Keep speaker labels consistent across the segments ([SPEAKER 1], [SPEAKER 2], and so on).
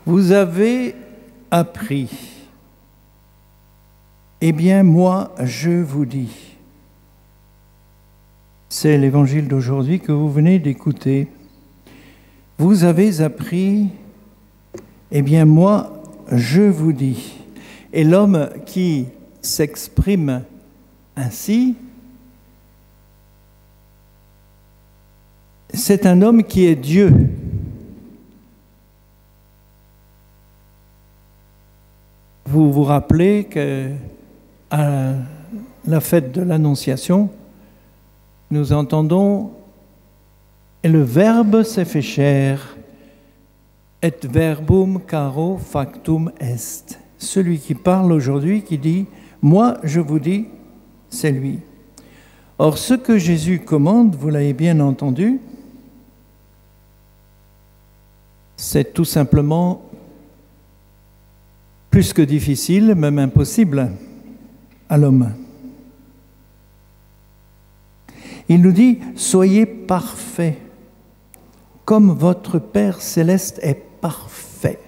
[SPEAKER 1] Vous avez appris. Eh bien, moi, je vous dis. C'est l'évangile d'aujourd'hui que vous venez d'écouter. Vous avez appris. Eh bien, moi, je vous dis. Et l'homme qui s'exprime ainsi, c'est un homme qui est Dieu. Vous vous rappelez qu'à la fête de l'Annonciation, nous entendons « Et le Verbe s'est fait chair, et verbum caro factum est ». Celui qui parle aujourd'hui, qui dit « Moi, je vous dis », c'est lui. Or, ce que Jésus commande, vous l'avez bien entendu, c'est tout simplement plus que difficile, même impossible à l'homme. Il nous dit « Soyez parfaits, comme votre Père céleste est parfait ».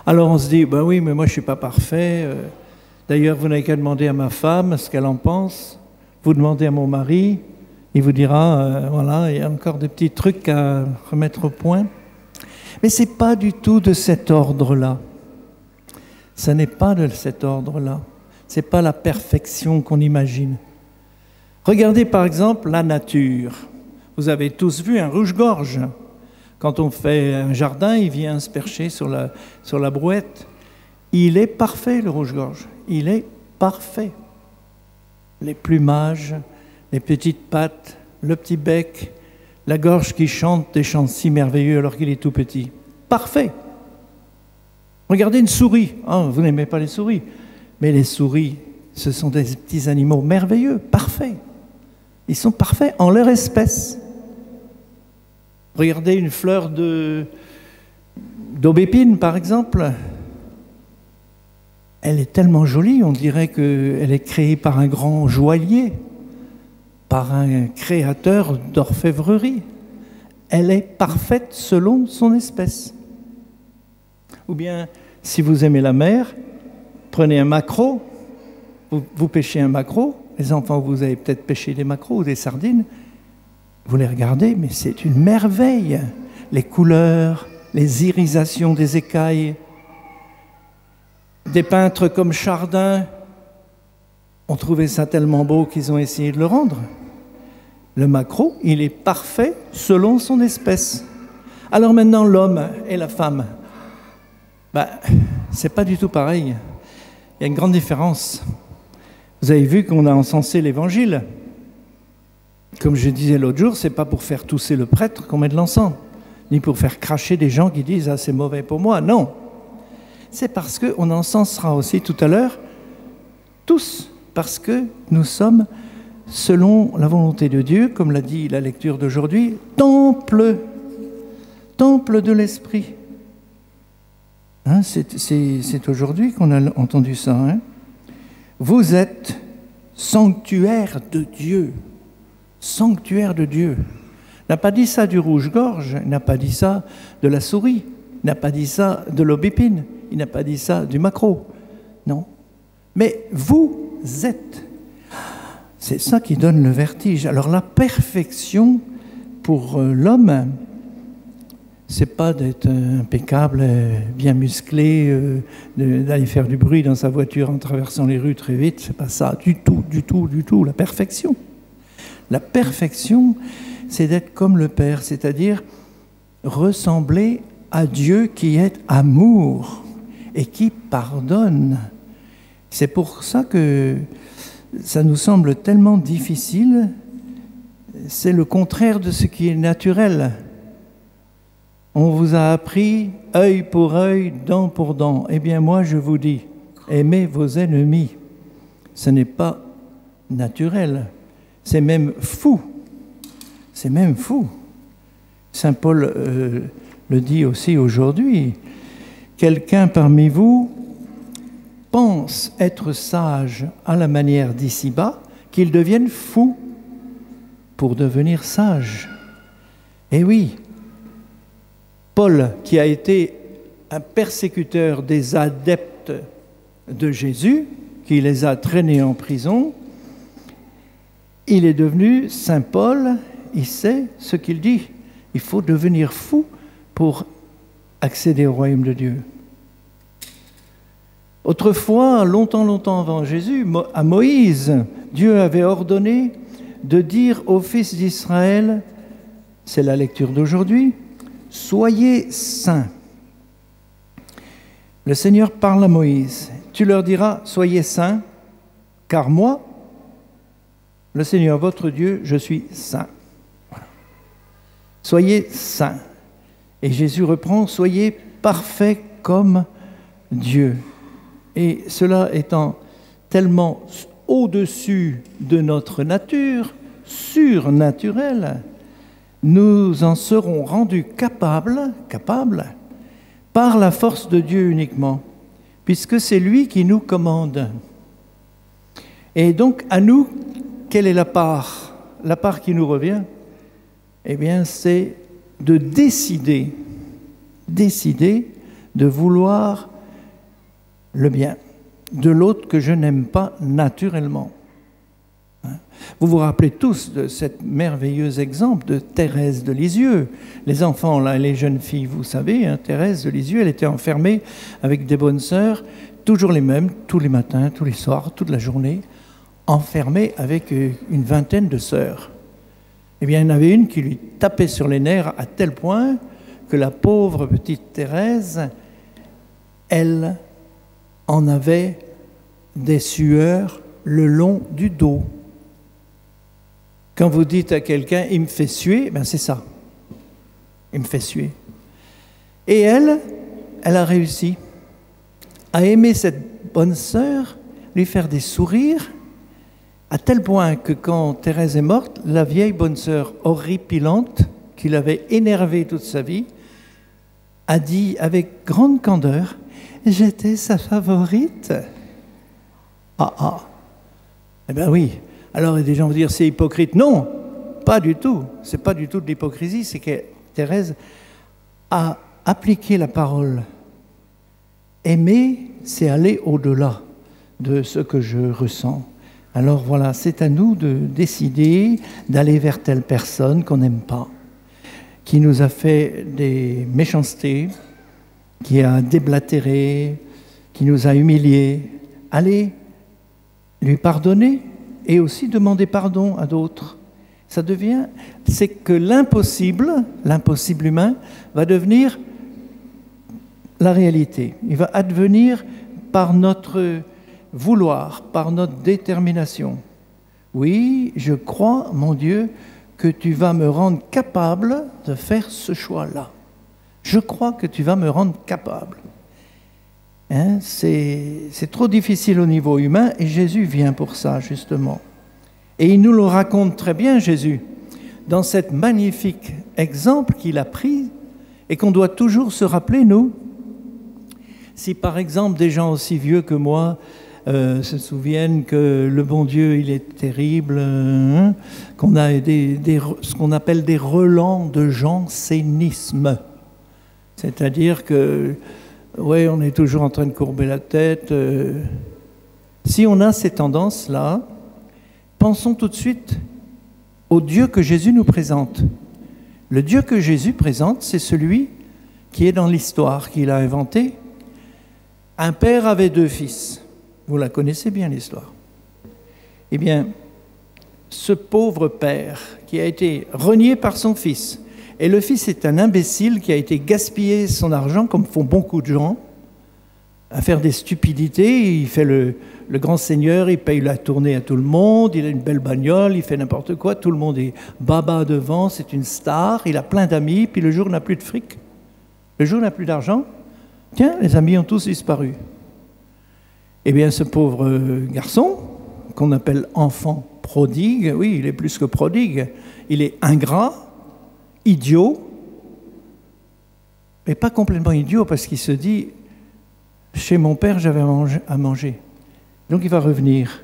[SPEAKER 1] Alors on se dit « Ben oui, mais moi je ne suis pas parfait. D'ailleurs, vous n'avez qu'à demander à ma femme ce qu'elle en pense. Vous demandez à mon mari, il vous dira voilà, il y a encore des petits trucs à remettre au point. » Mais ce n'est pas du tout de cet ordre-là. Ce n'est pas de cet ordre-là. Ce n'est pas la perfection qu'on imagine. Regardez par exemple la nature. Vous avez tous vu un rouge-gorge. Quand on fait un jardin, il vient se percher sur la brouette. Il est parfait, le rouge-gorge. Il est parfait. Les plumages, les petites pattes, le petit bec, la gorge qui chante des chants si merveilleux alors qu'il est tout petit. Parfait. Regardez une souris. Oh, vous n'aimez pas les souris. Mais les souris, ce sont des petits animaux merveilleux, parfaits. Ils sont parfaits en leur espèce. Regardez une fleur d'aubépine, par exemple. Elle est tellement jolie, on dirait qu'elle est créée par un grand joaillier, par un créateur d'orfèvrerie. Elle est parfaite selon son espèce. Ou bien, si vous aimez la mer, prenez un maquereau, vous pêchez un maquereau, les enfants, vous avez peut-être pêché des maquereaux ou des sardines, vous les regardez, mais c'est une merveille. Les couleurs, les irisations des écailles. Des peintres comme Chardin ont trouvé ça tellement beau qu'ils ont essayé de le rendre. Le maquereau, il est parfait selon son espèce. Alors maintenant, l'homme et la femme, c'est pas du tout pareil. Il y a une grande différence. Vous avez vu qu'on a encensé l'Évangile. Comme je disais l'autre jour, c'est pas pour faire tousser le prêtre qu'on met de l'encens, ni pour faire cracher des gens qui disent « Ah, c'est mauvais pour moi ». Non. C'est parce qu'on encensera aussi tout à l'heure tous, parce que nous sommes, selon la volonté de Dieu, comme l'a dit la lecture d'aujourd'hui, temple de l'Esprit. Hein, c'est aujourd'hui qu'on a entendu ça. Hein. Vous êtes sanctuaire de Dieu. Sanctuaire de Dieu. Il n'a pas dit ça du rouge-gorge, il n'a pas dit ça de la souris, il n'a pas dit ça de l'aubépine, il n'a pas dit ça du maquereau. Non. Mais vous êtes. C'est ça qui donne le vertige. Alors la perfection pour l'homme, c'est pas d'être impeccable, bien musclé, d'aller faire du bruit dans sa voiture en traversant les rues très vite. C'est pas ça du tout, du tout, du tout. La perfection. La perfection, c'est d'être comme le Père, c'est-à-dire ressembler à Dieu qui est amour et qui pardonne. C'est pour ça que ça nous semble tellement difficile. C'est le contraire de ce qui est naturel. On vous a appris œil pour œil, dent pour dent. Eh bien moi je vous dis, aimez vos ennemis. Ce n'est pas naturel. C'est même fou. C'est même fou. Saint Paul le dit aussi aujourd'hui. Quelqu'un parmi vous pense être sage à la manière d'ici-bas, qu'il devienne fou pour devenir sage. Eh oui, Paul, qui a été un persécuteur des adeptes de Jésus, qui les a traînés en prison, il est devenu Saint Paul, il sait ce qu'il dit. Il faut devenir fou pour accéder au royaume de Dieu. Autrefois, longtemps avant Jésus, à Moïse, Dieu avait ordonné de dire aux fils d'Israël, c'est la lecture d'aujourd'hui, « Soyez saints ». Le Seigneur parle à Moïse. Tu leur diras, soyez saints, car moi, le Seigneur votre Dieu, je suis saint. Voilà. Soyez saints. Et Jésus reprend, soyez parfaits comme Dieu. Et cela étant tellement au-dessus de notre nature, surnaturelle, nous en serons rendus capables par la force de Dieu uniquement, puisque c'est lui qui nous commande. Et donc, à nous, quelle est la part? La part qui nous revient, eh bien, c'est de décider de vouloir le bien de l'autre que je n'aime pas naturellement. Vous vous rappelez tous de cet merveilleux exemple de Thérèse de Lisieux. Les enfants, là, les jeunes filles, vous savez, hein, Thérèse de Lisieux, elle était enfermée avec des bonnes sœurs, toujours les mêmes, tous les matins, tous les soirs, toute la journée, enfermée avec une vingtaine de sœurs. Eh bien, il y en avait une qui lui tapait sur les nerfs à tel point que la pauvre petite Thérèse, elle en avait des sueurs le long du dos. Quand vous dites à quelqu'un « il me fait suer », ben c'est ça. Il me fait suer. Et elle a réussi à aimer cette bonne sœur, lui faire des sourires, à tel point que quand Thérèse est morte, la vieille bonne sœur horripilante, qui l'avait énervée toute sa vie, a dit avec grande candeur « j'étais sa favorite ». Eh bien oui. Alors des gens vont dire c'est hypocrite. Non, pas du tout. C'est pas du tout de l'hypocrisie, c'est que Thérèse a appliqué la parole. Aimer, c'est aller au-delà de ce que je ressens. Alors voilà, c'est à nous de décider d'aller vers telle personne qu'on n'aime pas, qui nous a fait des méchancetés, qui a déblatéré, qui nous a humiliés. Allez lui pardonner et aussi demander pardon à d'autres. Ça devient, c'est que l'impossible humain, va devenir la réalité. Il va advenir par notre vouloir, par notre détermination. Oui, je crois, mon Dieu, que tu vas me rendre capable de faire ce choix-là. Je crois que tu vas me rendre capable. Hein, c'est trop difficile au niveau humain et Jésus vient pour ça, justement. Et il nous le raconte très bien, Jésus, dans cet magnifique exemple qu'il a pris et qu'on doit toujours se rappeler, nous. Si par exemple des gens aussi vieux que moi se souviennent que le bon Dieu, il est terrible, hein, qu'on a ce qu'on appelle des relents de jansénisme. C'est-à-dire que, ouais, on est toujours en train de courber la tête. Si on a ces tendances-là, pensons tout de suite au Dieu que Jésus nous présente. Le Dieu que Jésus présente, c'est celui qui est dans l'histoire, qu'il a inventé. Un père avait 2 fils. Vous la connaissez bien, l'histoire. Eh bien, ce pauvre père qui a été renié par son fils, et le fils est un imbécile qui a été gaspillé son argent, comme font beaucoup de gens, à faire des stupidités. Il fait le grand seigneur, il paye la tournée à tout le monde, il a une belle bagnole, il fait n'importe quoi, tout le monde est baba devant, c'est une star, il a plein d'amis, puis le jour où il n'a plus de fric, le jour où il n'a plus d'argent, tiens, les amis ont tous disparu. Eh bien, ce pauvre garçon, qu'on appelle enfant prodigue, oui, il est plus que prodigue, il est ingrat, idiot, mais pas complètement idiot, parce qu'il se dit, chez mon père, j'avais à manger. Donc il va revenir.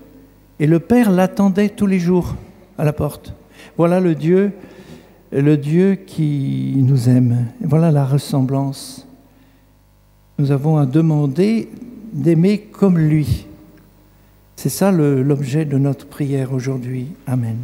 [SPEAKER 1] Et le père l'attendait tous les jours à la porte. Voilà le Dieu le Dieu qui nous aime. Et voilà la ressemblance. Nous avons à demander d'aimer comme lui. C'est ça l'objet de notre prière aujourd'hui. Amen.